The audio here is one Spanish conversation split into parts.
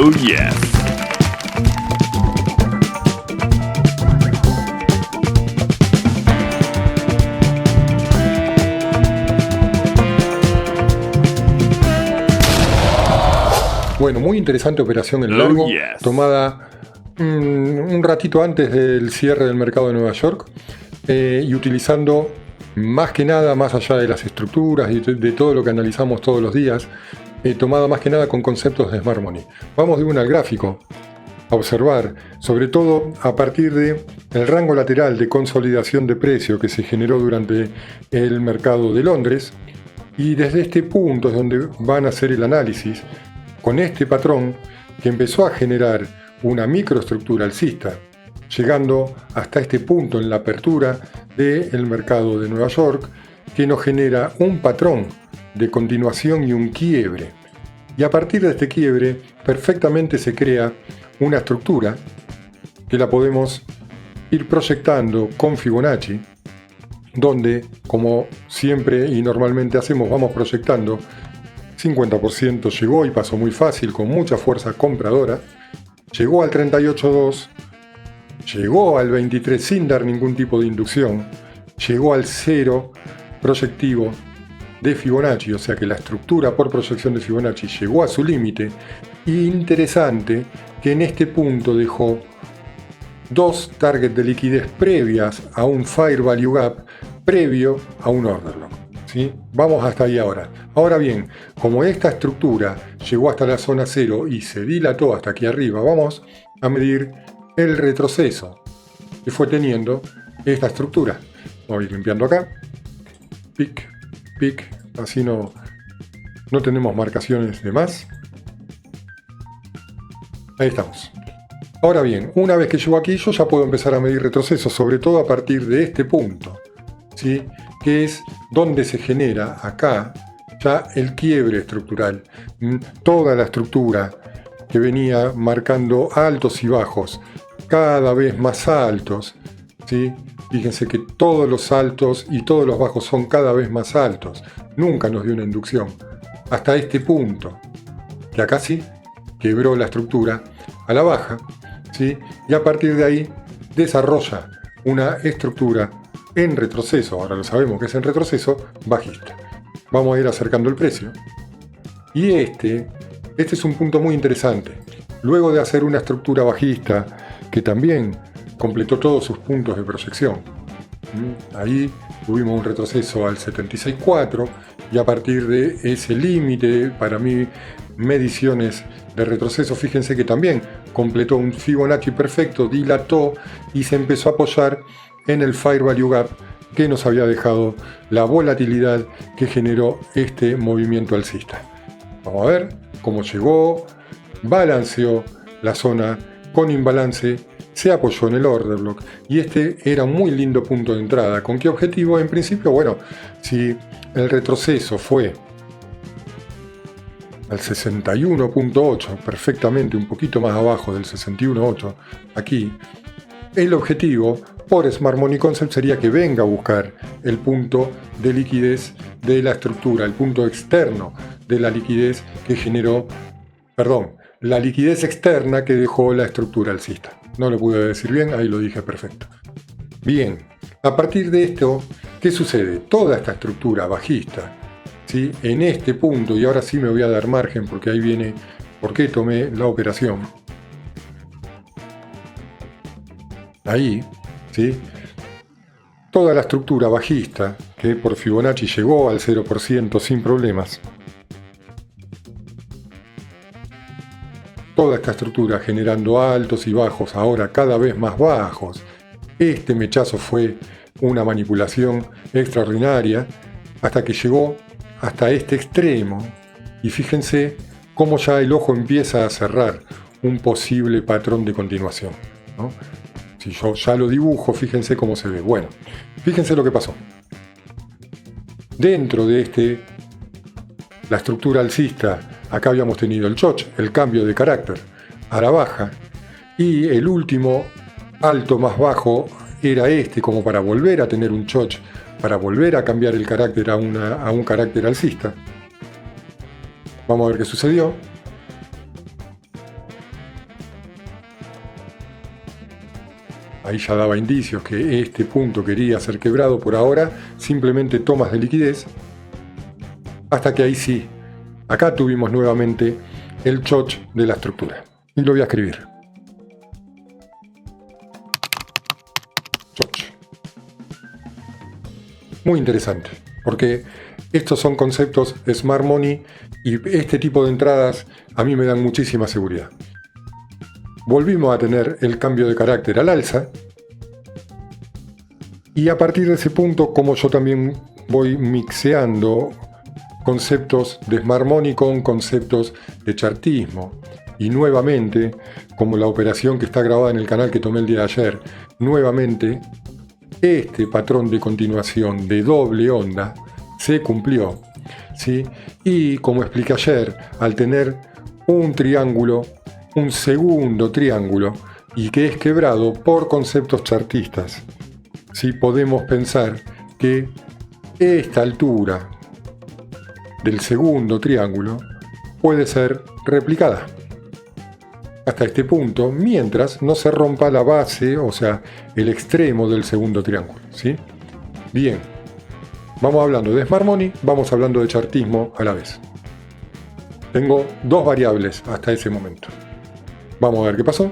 Oh yes. Bueno, muy interesante operación en largo, Oh, yes. tomada un ratito antes del cierre del mercado de Nueva York y utilizando más que nada, más allá de las estructuras y de todo lo que analizamos todos los días, tomada más que nada con conceptos de Smart Money. Vamos de una al gráfico a observar, sobre todo a partir del rango lateral de consolidación de precio que se generó durante el mercado de Londres, y desde este punto es donde van a hacer el análisis con este patrón que empezó a generar una microestructura alcista, llegando hasta este punto en la apertura del mercado de Nueva York, que nos genera un patrón de continuación y un quiebre. Y a partir de este quiebre, perfectamente se crea una estructura que la podemos ir proyectando con Fibonacci, donde, como siempre y normalmente hacemos, vamos proyectando 50% llegó y pasó muy fácil, con mucha fuerza compradora, llegó al 38.2, llegó al 23 sin dar ningún tipo de inducción, llegó al 0 proyectivo de Fibonacci, o sea que la estructura por proyección de Fibonacci llegó a su límite. Y interesante que en este punto dejó dos targets de liquidez previas a un Fair Value Gap previo a un Order Block. ¿Sí? Vamos hasta ahí ahora. Ahora bien, como esta estructura llegó hasta la zona 0 y se dilató hasta aquí arriba, vamos a medir el retroceso que fue teniendo esta estructura. Voy a ir limpiando acá. Pic, pic, así no tenemos marcaciones de más. Ahí estamos. Ahora bien, una vez que llego aquí, yo ya puedo empezar a medir retroceso, sobre todo a partir de este punto, ¿sí? Que es donde se genera acá ya el quiebre estructural. Toda la estructura que venía marcando altos y bajos, cada vez más altos, ¿sí? Fíjense que todos los altos y todos los bajos son cada vez más altos. Nunca nos dio una inducción. Hasta este punto, que acá sí quebró la estructura a la baja, ¿sí? Y a partir de ahí desarrolla una estructura en retroceso, ahora lo sabemos que es en retroceso, bajista. Vamos a ir acercando el precio. Y este es un punto muy interesante. Luego de hacer una estructura bajista que también completó todos sus puntos de proyección, ahí tuvimos un retroceso al 76.4 y a partir de ese límite, para mí, mediciones de retroceso, fíjense que también completó un Fibonacci perfecto, dilató y se empezó a apoyar en el Fair Value Gap que nos había dejado la volatilidad que generó este movimiento alcista. Vamos a ver cómo llegó, balanceó la zona con imbalance, se apoyó en el Order Block y este era un muy lindo punto de entrada. ¿Con qué objetivo? En principio, bueno, si el retroceso fue al 61.8, perfectamente un poquito más abajo del 61.8, aquí, el objetivo por Smart Money Concept sería que venga a buscar el punto de liquidez de la estructura, el punto externo de la liquidez que generó, la liquidez externa que dejó la estructura alcista. No lo pude decir bien, ahí lo dije perfecto. Bien, a partir de esto, ¿qué sucede? Toda esta estructura bajista, ¿sí? En este punto, y ahora sí me voy a dar margen porque ahí viene por qué tomé la operación. Ahí, ¿sí? Toda la estructura bajista que por Fibonacci llegó al 0% sin problemas. Toda esta estructura generando altos y bajos, ahora cada vez más bajos. Este mechazo fue una manipulación extraordinaria hasta que llegó hasta este extremo. Y fíjense cómo ya el ojo empieza a cerrar un posible patrón de continuación, ¿no? Si yo ya lo dibujo, fíjense cómo se ve. Bueno, fíjense lo que pasó. Dentro de la estructura alcista, acá habíamos tenido el choch, el cambio de carácter a la baja, y el último alto más bajo era como para volver a tener un choch, para volver a cambiar el carácter a un carácter alcista. Vamos a ver qué sucedió. ahí ya daba indicios que este punto quería ser quebrado. Por ahora, simplemente tomas de liquidez, hasta que ahí sí, acá tuvimos nuevamente el choch de la estructura. Y lo voy a escribir. Choch. Muy interesante, porque estos son conceptos Smart Money y este tipo de entradas a mí me dan muchísima seguridad. Volvimos a tener el cambio de carácter al alza, y a partir de ese punto, como yo también voy mixeando conceptos de Smart Money con conceptos de chartismo, y nuevamente, como la operación que está grabada en el canal que tomé el día de ayer, nuevamente este patrón de continuación de doble onda se cumplió, ¿sí? Y como expliqué ayer, al tener un triángulo, un segundo triángulo, y que es quebrado por conceptos chartistas, ¿sí? Podemos pensar que esta altura del segundo triángulo puede ser replicada hasta este punto, mientras no se rompa la base, o sea, el extremo del segundo triángulo, ¿sí? Bien, vamos hablando de Smart Money, vamos hablando de chartismo a la vez. Tengo dos variables hasta ese momento. Vamos a ver qué pasó.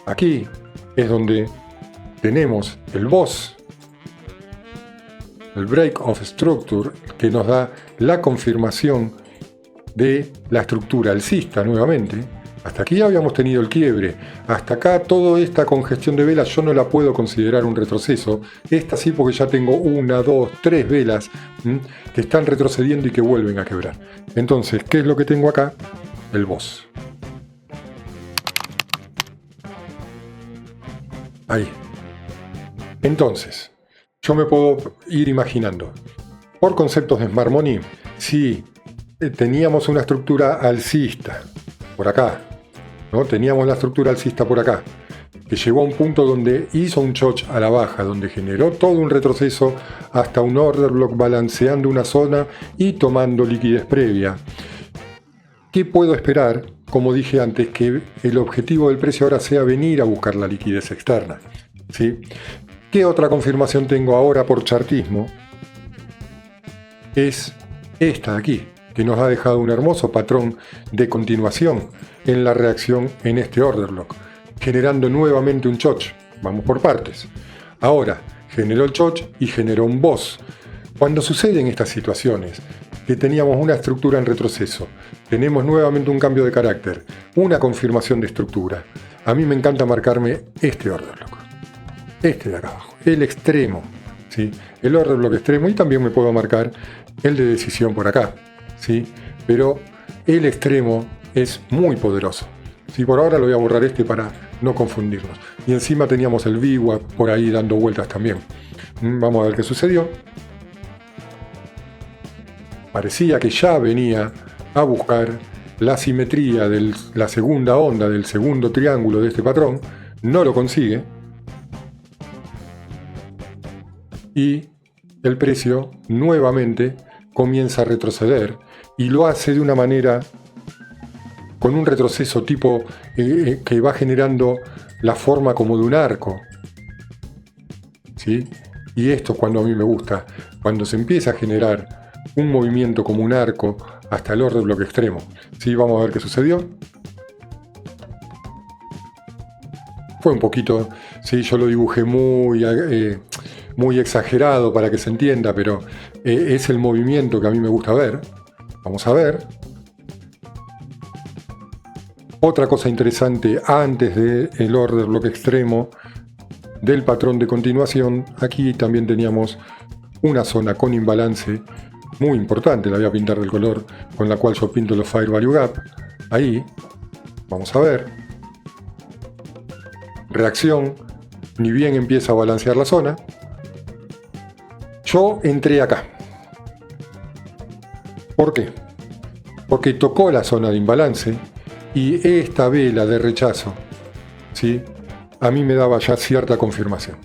Aquí es donde tenemos el boss, el break of structure, que nos da la confirmación de la estructura alcista nuevamente. Hasta aquí ya habíamos tenido el quiebre. Hasta acá toda esta congestión de velas yo no la puedo considerar un retroceso. Esta sí, porque ya tengo 1, 2, 3 velas que están retrocediendo y que vuelven a quebrar. Entonces, ¿qué es lo que tengo acá? El boss. Ahí. Entonces, yo me puedo ir imaginando, por conceptos de Smart Money, si teníamos una estructura alcista por acá, ¿no? Teníamos la estructura alcista por acá, que llegó a un punto donde hizo un choch a la baja, donde generó todo un retroceso hasta un order block balanceando una zona y tomando liquidez previa. ¿Qué puedo esperar? Como dije antes, que el objetivo del precio ahora sea venir a buscar la liquidez externa, ¿sí? ¿Qué otra confirmación tengo ahora por chartismo? Es esta de aquí, que nos ha dejado un hermoso patrón de continuación en la reacción en este order block, generando nuevamente un choch. Vamos por partes. Ahora, generó el choch y generó un boss. Cuando suceden estas situaciones, que teníamos una estructura en retroceso, tenemos nuevamente un cambio de carácter, una confirmación de estructura, a mí me encanta marcarme este order block. Este de acá abajo, el extremo, ¿sí? El order block extremo, y también me puedo marcar el de decisión por acá, ¿sí? Pero el extremo es muy poderoso, ¿sí? Por ahora lo voy a borrar para no confundirnos. Y encima teníamos el VWAP por ahí dando vueltas también. Vamos a ver qué sucedió. Parecía que ya venía a buscar la simetría de la segunda onda del segundo triángulo de este patrón, no lo consigue, y el precio nuevamente comienza a retroceder, y lo hace de una manera con un retroceso tipo que va generando la forma como de un arco, ¿sí? Y esto es cuando a mí me gusta, cuando se empieza a generar un movimiento como un arco hasta el order block extremo, ¿sí? Vamos a ver qué sucedió. Fue un poquito, sí, yo lo dibujé muy exagerado para que se entienda, pero es el movimiento que a mí me gusta ver. Vamos a ver. Otra cosa interesante antes del order block extremo del patrón de continuación, aquí también teníamos una zona con imbalance muy importante, la voy a pintar del color con la cual yo pinto los Fair Value Gap. Ahí, vamos a ver. Reacción, ni bien empieza a balancear la zona. Yo entré acá. ¿Por qué? Porque tocó la zona de imbalance y esta vela de rechazo, ¿sí? A mí me daba ya cierta confirmación.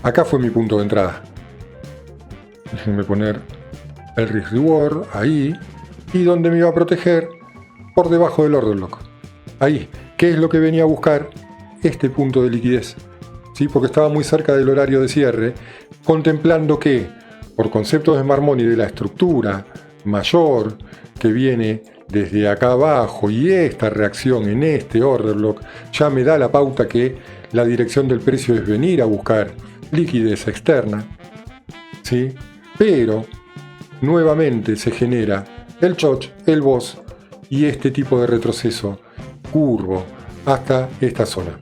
Acá fue mi punto de entrada. Déjenme poner el risk reward, ahí, y donde me iba a proteger por debajo del order lock. Ahí, ¿qué es lo que venía a buscar? Este punto de liquidez, ¿sí? Porque estaba muy cerca del horario de cierre, contemplando que, por conceptos de Smart Money de la estructura mayor que viene desde acá abajo y esta reacción en este order lock ya me da la pauta que la dirección del precio es venir a buscar liquidez externa, ¿sí? Pero nuevamente se genera el choch, el boss y este tipo de retroceso curvo hasta esta zona.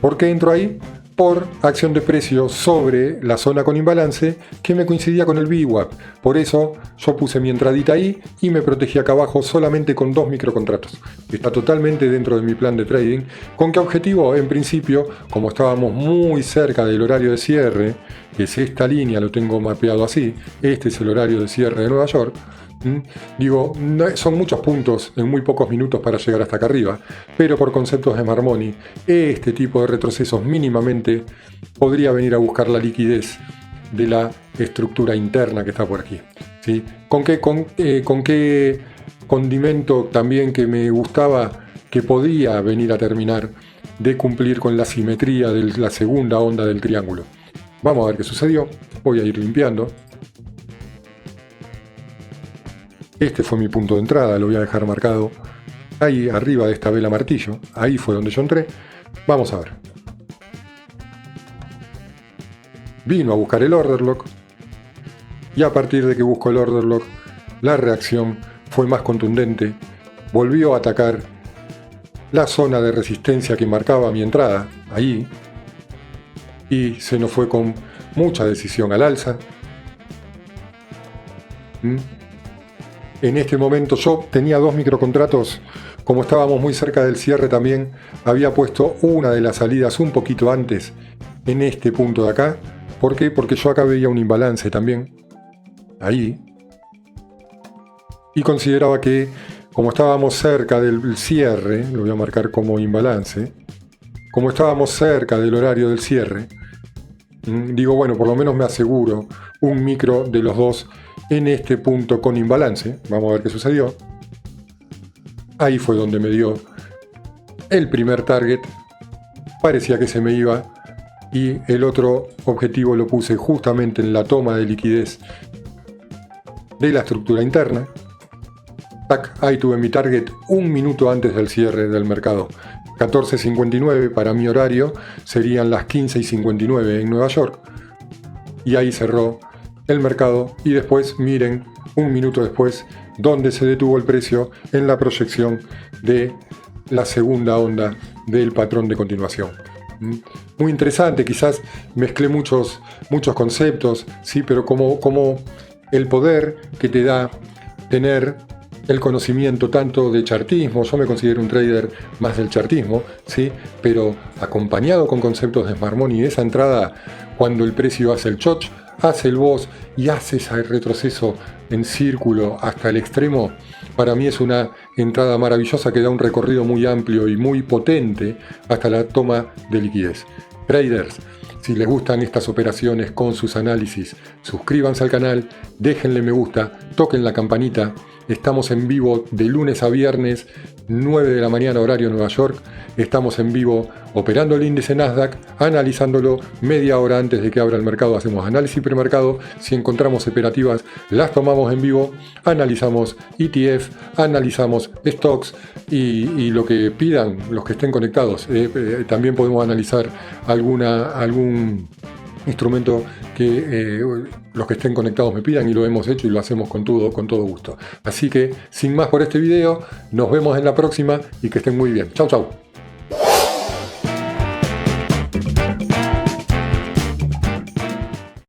¿Por qué entro ahí? Por acción de precio sobre la zona con imbalance que me coincidía con el VWAP. Por eso yo puse mi entradita ahí y me protegí acá abajo solamente con 2 microcontratos. Está totalmente dentro de mi plan de trading. ¿Con qué objetivo? En principio, como estábamos muy cerca del horario de cierre, que es esta línea, lo tengo mapeado así, este es el horario de cierre de Nueva York. Digo, son muchos puntos en muy pocos minutos para llegar hasta acá arriba, pero por conceptos de Smart Money, este tipo de retrocesos mínimamente podría venir a buscar la liquidez de la estructura interna que está por aquí, ¿sí? ¿Con qué condimento también que me gustaba que podía venir a terminar de cumplir con la simetría de la segunda onda del triángulo? Vamos a ver qué sucedió. Voy a ir limpiando. Este fue mi punto de entrada, lo voy a dejar marcado ahí arriba de esta vela martillo. Ahí fue donde yo entré. Vamos a ver. Vino a buscar el order lock. Y a partir de que buscó el order lock, la reacción fue más contundente. Volvió a atacar la zona de resistencia que marcaba mi entrada, ahí. Y se nos fue con mucha decisión al alza. En este momento yo tenía 2 microcontratos, como estábamos muy cerca del cierre también, había puesto una de las salidas un poquito antes, en este punto de acá. ¿Por qué? Porque yo acá veía un imbalance también, ahí. Y consideraba que, como estábamos cerca del cierre, lo voy a marcar como imbalance, como estábamos cerca del horario del cierre, digo, bueno, por lo menos me aseguro un micro de los dos en este punto con imbalance. Vamos a ver qué sucedió. Ahí fue donde me dio el primer target. Parecía que se me iba. Y el otro objetivo lo puse justamente en la toma de liquidez de la estructura interna. Tac, ahí tuve mi target un minuto antes del cierre del mercado. 14:59 para mi horario, serían las 15:59 en Nueva York. Y ahí cerró el mercado y después miren un minuto después dónde se detuvo el precio en la proyección de la segunda onda del patrón de continuación. Muy interesante, quizás mezclé muchos conceptos, sí, pero como el poder que te da tener el conocimiento tanto de chartismo, yo me considero un trader más del chartismo, ¿sí? Pero acompañado con conceptos de Smart Money, esa entrada cuando el precio hace el choch, hace el boss y hace ese retroceso en círculo hasta el extremo, para mí es una entrada maravillosa que da un recorrido muy amplio y muy potente hasta la toma de liquidez. Traders, si les gustan estas operaciones con sus análisis, suscríbanse al canal, déjenle me gusta, toquen la campanita. Estamos en vivo de lunes a viernes, 9 de la mañana horario Nueva York. Estamos en vivo operando el índice Nasdaq, analizándolo media hora antes de que abra el mercado. Hacemos análisis premercado. Si encontramos operativas, las tomamos en vivo. Analizamos ETF, analizamos stocks y lo que pidan los que estén conectados. También podemos analizar algún instrumento que los que estén conectados me pidan y lo hemos hecho y lo hacemos con todo gusto. Así que, sin más por este video, nos vemos en la próxima y que estén muy bien. Chau, chau.